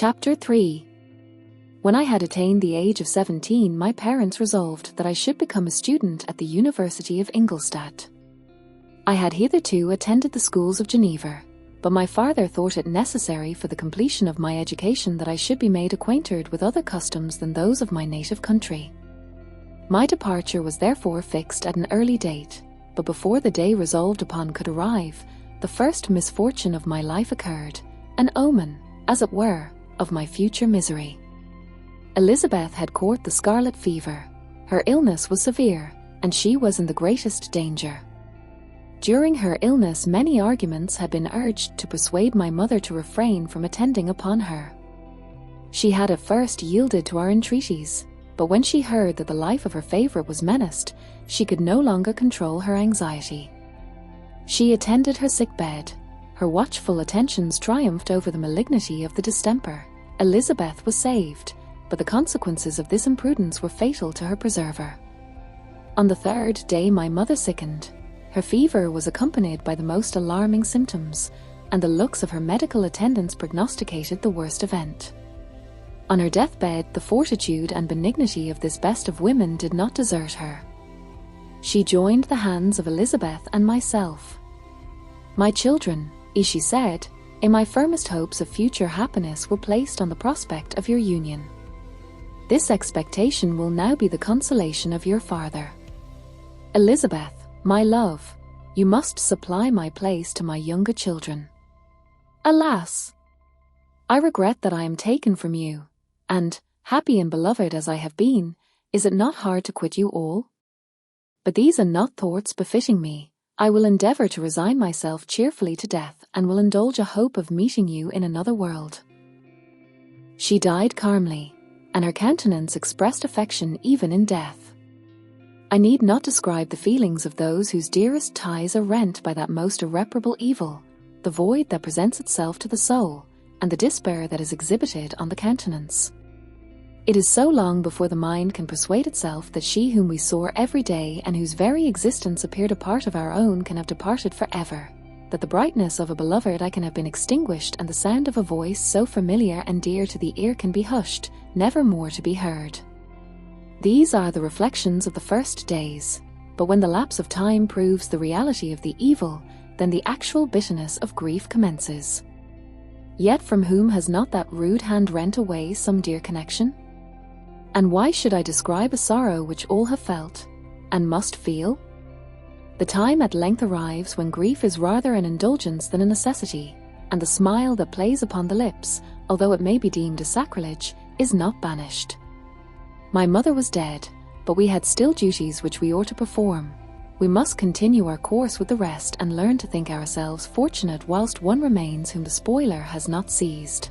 Chapter 3. When I had attained the age of 17, my parents resolved that I should become a student at the University of Ingolstadt. I had hitherto attended the schools of Geneva, but my father thought it necessary for the completion of my education that I should be made acquainted with other customs than those of my native country. My departure was therefore fixed at an early date, but before the day resolved upon could arrive, the first misfortune of my life occurred, an omen, as it were, of my future misery. Elizabeth had caught the scarlet fever. Her illness was severe, and she was in the greatest danger. During her illness, many arguments had been urged to persuade my mother to refrain from attending upon her. She had at first yielded to our entreaties, but when she heard that the life of her favourite was menaced, she could no longer control her anxiety. She attended her sick bed. Her watchful attentions triumphed over the malignity of the distemper. Elizabeth was saved, but the consequences of this imprudence were fatal to her preserver. On the third day my mother sickened. Her fever was accompanied by the most alarming symptoms, and the looks of her medical attendants prognosticated the worst event. On her deathbed, the fortitude and benignity of this best of women did not desert her. She joined the hands of Elizabeth and myself. "My children," she said, "in my firmest hopes of future happiness were placed on the prospect of your union. This expectation will now be the consolation of your father. Elizabeth, my love, you must supply my place to my younger children. Alas! I regret that I am taken from you, and, happy and beloved as I have been, is it not hard to quit you all? But these are not thoughts befitting me. I will endeavour to resign myself cheerfully to death, and will indulge a hope of meeting you in another world." She died calmly, and her countenance expressed affection even in death. I need not describe the feelings of those whose dearest ties are rent by that most irreparable evil, the void that presents itself to the soul, and the despair that is exhibited on the countenance. It is so long before the mind can persuade itself that she whom we saw every day and whose very existence appeared a part of our own can have departed forever, that the brightness of a beloved eye can have been extinguished, and the sound of a voice so familiar and dear to the ear can be hushed, never more to be heard. These are the reflections of the first days, but when the lapse of time proves the reality of the evil, then the actual bitterness of grief commences. Yet from whom has not that rude hand rent away some dear connection? And why should I describe a sorrow which all have felt, and must feel? The time at length arrives when grief is rather an indulgence than a necessity, and the smile that plays upon the lips, although it may be deemed a sacrilege, is not banished. My mother was dead, but we had still duties which we ought to perform. We must continue our course with the rest and learn to think ourselves fortunate whilst one remains whom the spoiler has not seized.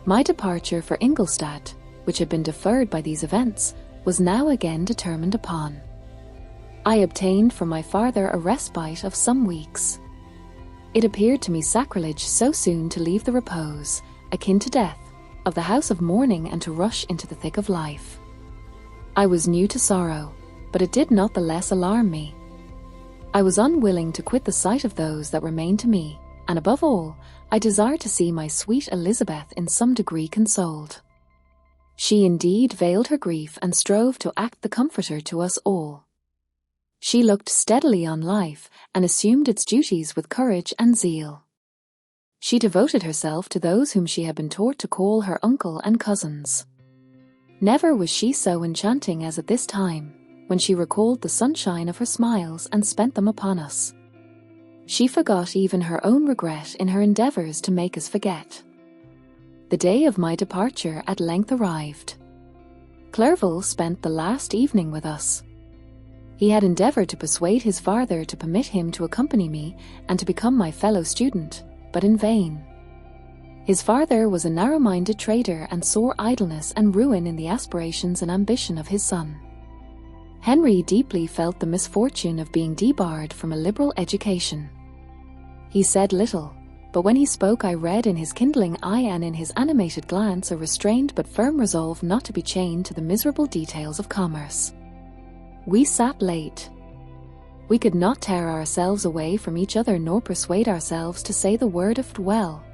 My departure for Ingolstadt, which had been deferred by these events, was now again determined upon. I obtained from my father a respite of some weeks. It appeared to me sacrilege so soon to leave the repose, akin to death, of the house of mourning and to rush into the thick of life. I was new to sorrow, but it did not the less alarm me. I was unwilling to quit the sight of those that remained to me, and above all, I desired to see my sweet Elizabeth in some degree consoled. She indeed veiled her grief and strove to act the comforter to us all. She looked steadily on life and assumed its duties with courage and zeal. She devoted herself to those whom she had been taught to call her uncle and cousins. Never was she so enchanting as at this time, when she recalled the sunshine of her smiles and spent them upon us. She forgot even her own regret in her endeavours to make us forget. The day of my departure at length arrived. Clerval spent the last evening with us. He had endeavoured to persuade his father to permit him to accompany me and to become my fellow student, but in vain. His father was a narrow-minded trader and saw idleness and ruin in the aspirations and ambition of his son. Henry deeply felt the misfortune of being debarred from a liberal education. He said little, but when he spoke I read in his kindling eye and in his animated glance a restrained but firm resolve not to be chained to the miserable details of commerce. We sat late. We could not tear ourselves away from each other nor persuade ourselves to say the word of well.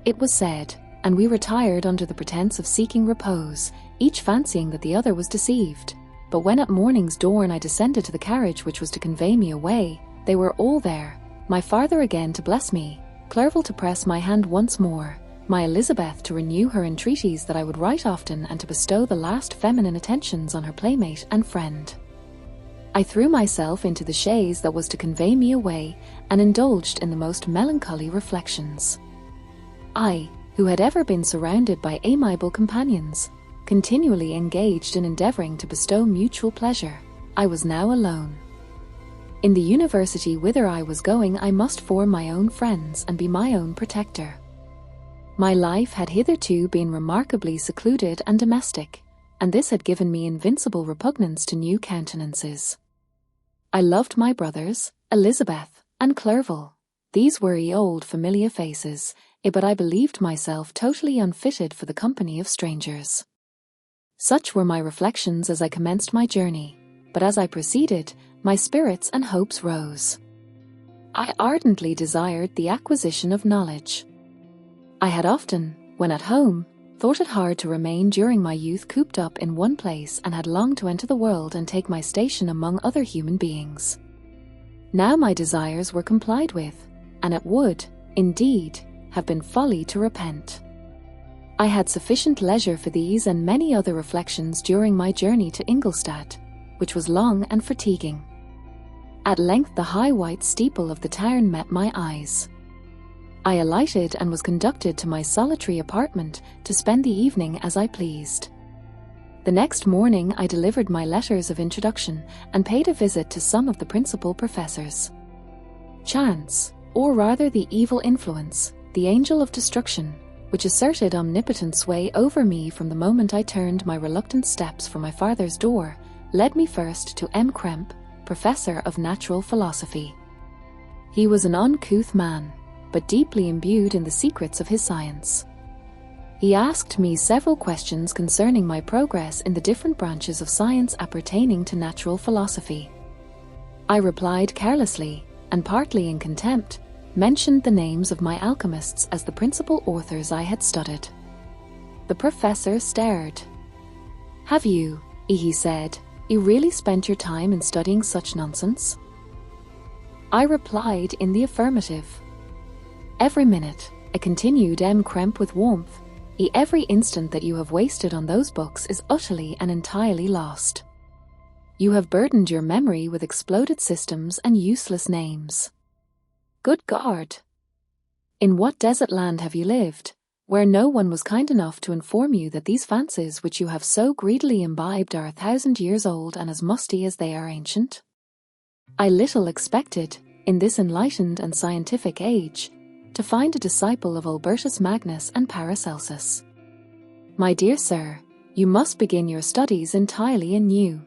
It was said, and we retired under the pretense of seeking repose, each fancying that the other was deceived. But when at morning's dawn I descended to the carriage which was to convey me away, they were all there, my father again to bless me, Clerval to press my hand once more, my Elizabeth to renew her entreaties that I would write often and to bestow the last feminine attentions on her playmate and friend. I threw myself into the chaise that was to convey me away, and indulged in the most melancholy reflections. I, who had ever been surrounded by amiable companions, continually engaged in endeavouring to bestow mutual pleasure, I was now alone. In the university whither I was going, I must form my own friends and be my own protector. My life had hitherto been remarkably secluded and domestic, and this had given me invincible repugnance to new countenances. I loved my brothers, Elizabeth, and Clerval. These were old familiar faces, but I believed myself totally unfitted for the company of strangers. Such were my reflections as I commenced my journey, but as I proceeded, my spirits and hopes rose. I ardently desired the acquisition of knowledge. I had often, when at home, thought it hard to remain during my youth cooped up in one place, and had longed to enter the world and take my station among other human beings. Now my desires were complied with, and it would, indeed, have been folly to repent. I had sufficient leisure for these and many other reflections during my journey to Ingolstadt, which was long and fatiguing. At length the high white steeple of the town met my eyes. I alighted and was conducted to my solitary apartment to spend the evening as I pleased. The next morning I delivered my letters of introduction and paid a visit to some of the principal professors. Chance, or rather the evil influence, the angel of destruction, which asserted omnipotent sway over me from the moment I turned my reluctant steps from my father's door, led me first to M. Krempe, Professor of Natural Philosophy. He was an uncouth man, but deeply imbued in the secrets of his science. He asked me several questions concerning my progress in the different branches of science appertaining to natural philosophy. I replied carelessly, and partly in contempt, mentioned the names of my alchemists as the principal authors I had studied. The professor stared. "Have you," he said, "you really spent your time in studying such nonsense?" I replied in the affirmative. "Every minute," continued M. Krempe with warmth, "every instant that you have wasted on those books is utterly and entirely lost. You have burdened your memory with exploded systems and useless names. Good God! In what desert land have you lived, where no one was kind enough to inform you that these fancies which you have so greedily imbibed are 1,000 years old and as musty as they are ancient? I little expected, in this enlightened and scientific age, to find a disciple of Albertus Magnus and Paracelsus. My dear sir, you must begin your studies entirely anew."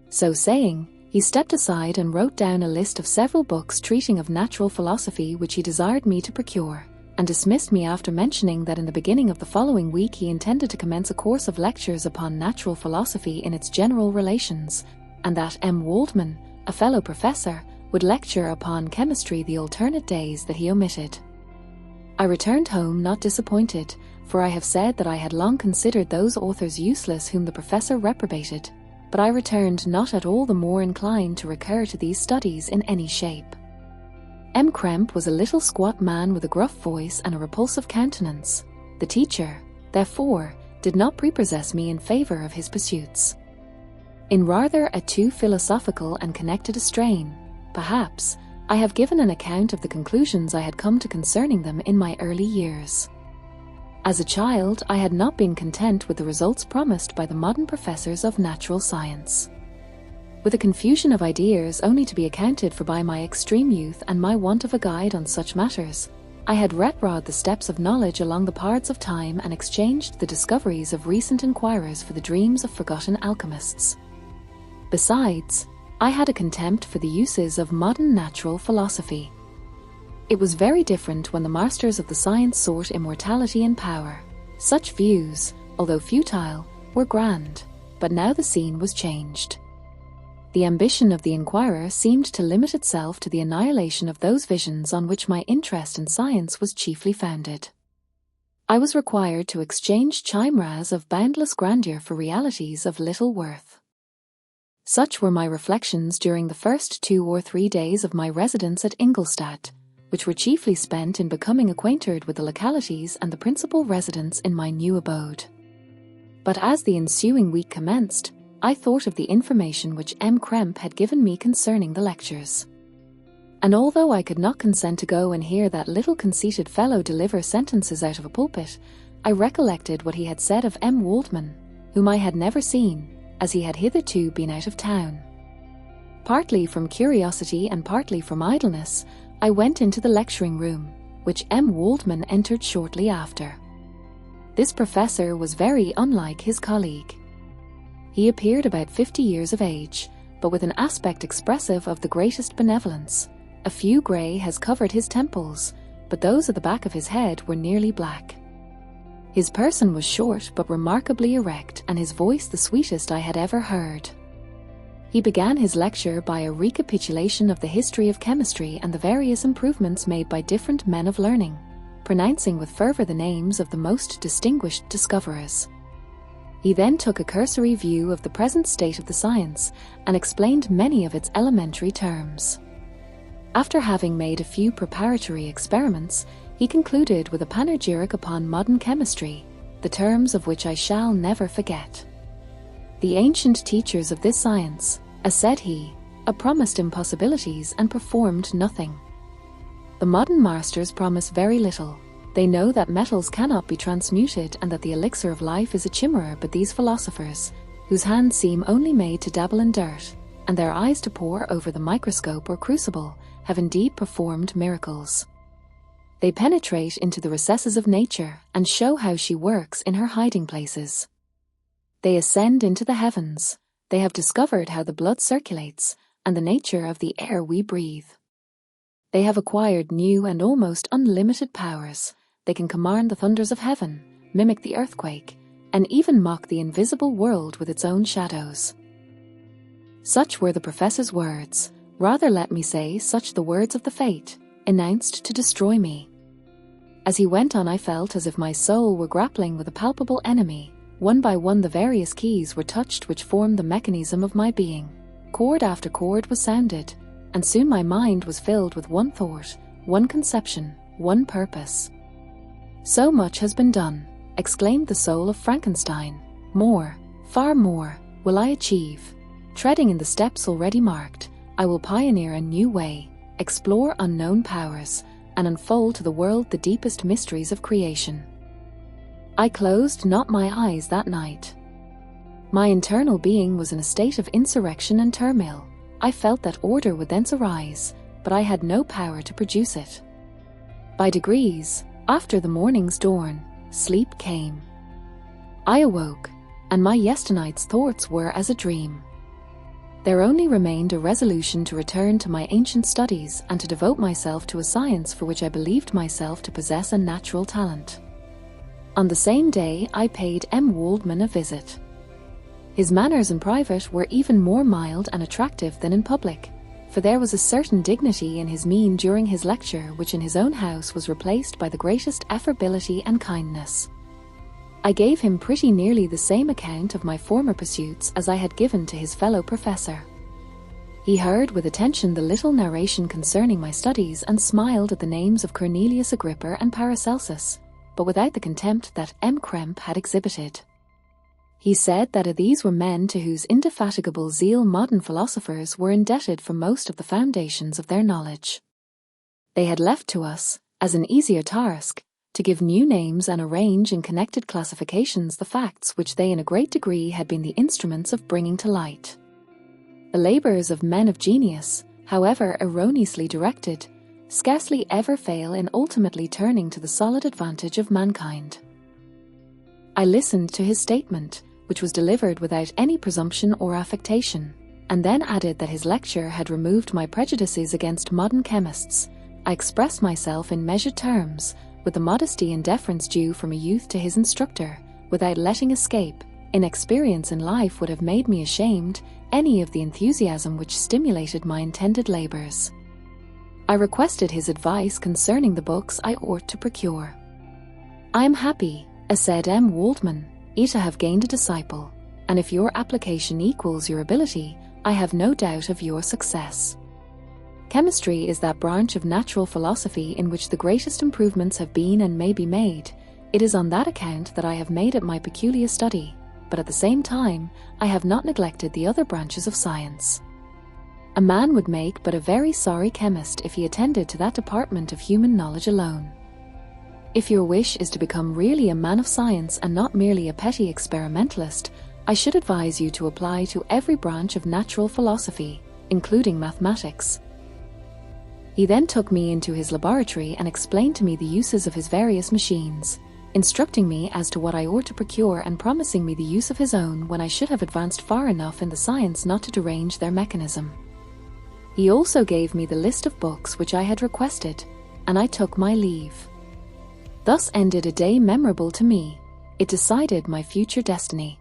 So saying, he stepped aside and wrote down a list of several books treating of natural philosophy which he desired me to procure, and dismissed me after mentioning that in the beginning of the following week he intended to commence a course of lectures upon natural philosophy in its general relations, and that M. Waldman, a fellow professor, would lecture upon chemistry the alternate days that he omitted. I returned home not disappointed, for I have said that I had long considered those authors useless whom the professor reprobated, but I returned not at all the more inclined to recur to these studies in any shape. M. Krempe was a little squat man with a gruff voice and a repulsive countenance. The teacher, therefore, did not prepossess me in favour of his pursuits. In rather a too philosophical and connected a strain, perhaps, I have given an account of the conclusions I had come to concerning them in my early years. As a child, I had not been content with the results promised by the modern professors of natural science. With a confusion of ideas only to be accounted for by my extreme youth and my want of a guide on such matters, I had retrod the steps of knowledge along the paths of time and exchanged the discoveries of recent inquirers for the dreams of forgotten alchemists. Besides, I had a contempt for the uses of modern natural philosophy. It was very different when the masters of the science sought immortality and power. Such views, although futile, were grand, but now the scene was changed. The ambition of the inquirer seemed to limit itself to the annihilation of those visions on which my interest in science was chiefly founded. I was required to exchange chimeras of boundless grandeur for realities of little worth. Such were my reflections during the first 2 or 3 days of my residence at Ingolstadt, which were chiefly spent in becoming acquainted with the localities and the principal residents in my new abode. But as the ensuing week commenced, I thought of the information which M. Krempe had given me concerning the lectures. And although I could not consent to go and hear that little conceited fellow deliver sentences out of a pulpit, I recollected what he had said of M. Waldman, whom I had never seen, as he had hitherto been out of town. Partly from curiosity and partly from idleness, I went into the lecturing room, which M. Waldman entered shortly after. This professor was very unlike his colleague. He appeared about 50 years of age, but with an aspect expressive of the greatest benevolence. A few grey hairs covered his temples, but those at the back of his head were nearly black. His person was short but remarkably erect, and his voice the sweetest I had ever heard. He began his lecture by a recapitulation of the history of chemistry and the various improvements made by different men of learning, pronouncing with fervour the names of the most distinguished discoverers. He then took a cursory view of the present state of the science and explained many of its elementary terms. After having made a few preparatory experiments, he concluded with a panegyric upon modern chemistry, the terms of which I shall never forget. The ancient teachers of this science, as said he, promised impossibilities and performed nothing. The modern masters promise very little. They know that metals cannot be transmuted and that the elixir of life is a chimera, but these philosophers, whose hands seem only made to dabble in dirt, and their eyes to pore over the microscope or crucible, have indeed performed miracles. They penetrate into the recesses of nature and show how she works in her hiding places. They ascend into the heavens. They have discovered how the blood circulates and the nature of the air we breathe. They have acquired new and almost unlimited powers. They can command the thunders of heaven, mimic the earthquake, and even mock the invisible world with its own shadows. Such were the professor's words, rather let me say such the words of the fate, announced to destroy me. As he went on, I felt as if my soul were grappling with a palpable enemy. One by one the various keys were touched which formed the mechanism of my being. Chord after chord was sounded, and soon my mind was filled with one thought, one conception, one purpose. So much has been done, exclaimed the soul of Frankenstein. More, far more, will I achieve. Treading in the steps already marked, I will pioneer a new way, explore unknown powers, and unfold to the world the deepest mysteries of creation. I closed not my eyes that night. My internal being was in a state of insurrection and turmoil. I felt that order would thence arise, but I had no power to produce it. By degrees, after the morning's dawn, sleep came. I awoke, and my yesternight's thoughts were as a dream. There only remained a resolution to return to my ancient studies and to devote myself to a science for which I believed myself to possess a natural talent. On the same day I paid M. Waldman a visit. His manners in private were even more mild and attractive than in public, for there was a certain dignity in his mien during his lecture which in his own house was replaced by the greatest affability and kindness. I gave him pretty nearly the same account of my former pursuits as I had given to his fellow professor. He heard with attention the little narration concerning my studies and smiled at the names of Cornelius Agrippa and Paracelsus, but without the contempt that M. Krempe had exhibited. He said that these were men to whose indefatigable zeal modern philosophers were indebted for most of the foundations of their knowledge. They had left to us, as an easier task, to give new names and arrange in connected classifications the facts which they in a great degree had been the instruments of bringing to light. The labours of men of genius, however erroneously directed, scarcely ever fail in ultimately turning to the solid advantage of mankind. I listened to his statement, which was delivered without any presumption or affectation, and then added that his lecture had removed my prejudices against modern chemists. I expressed myself in measured terms, with the modesty and deference due from a youth to his instructor, without letting escape, inexperience in life would have made me ashamed, any of the enthusiasm which stimulated my intended labours. I requested his advice concerning the books I ought to procure. "I am happy," said Waldman, "to have gained a disciple, and if your application equals your ability, I have no doubt of your success. Chemistry is that branch of natural philosophy in which the greatest improvements have been and may be made. It is on that account that I have made it my peculiar study, but at the same time, I have not neglected the other branches of science. A man would make but a very sorry chemist if he attended to that department of human knowledge alone. If your wish is to become really a man of science and not merely a petty experimentalist, I should advise you to apply to every branch of natural philosophy, including mathematics." He then took me into his laboratory and explained to me the uses of his various machines, instructing me as to what I ought to procure and promising me the use of his own when I should have advanced far enough in the science not to derange their mechanism. He also gave me the list of books which I had requested, and I took my leave. Thus ended a day memorable to me. It decided my future destiny.